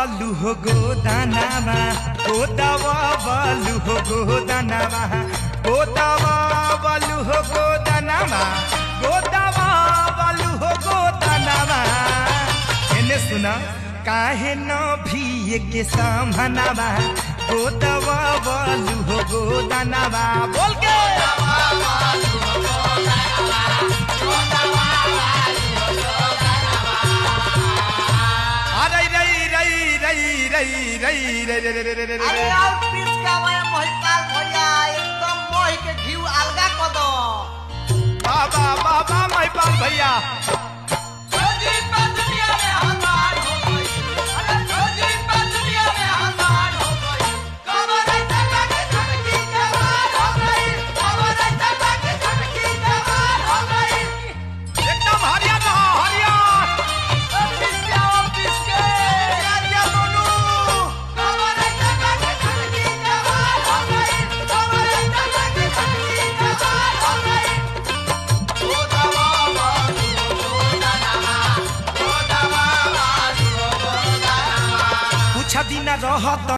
बालू हो गोदानावा गोदावा बालू हो गोदानावा गोदावा बालू हो गोदानावा गोदावा बालू हो गोदानावा एने सुना काहे न भी के सामनावा गोदावा बालू हो गोदानावा बोल के अरे आओ पीस का मैं महिपाल भैया एकदम मोह के घी अलगा कर दो बाबा बाबा महिपाल भैया छोजी पर दुनिया में हमार हो गई अरे छोजी पर दुनिया में हमार हो गई कमर ऐसा के धड़की जवान हो गई कमर ऐसा के धड़की जवान हो गई एकदम हरिया रहा हरिया पीस के हरिया दोनों कमर ऐसा के धड़की जवान हो गई कमर ऐसा के धड़की जवान हो गई कुछ दिन रहत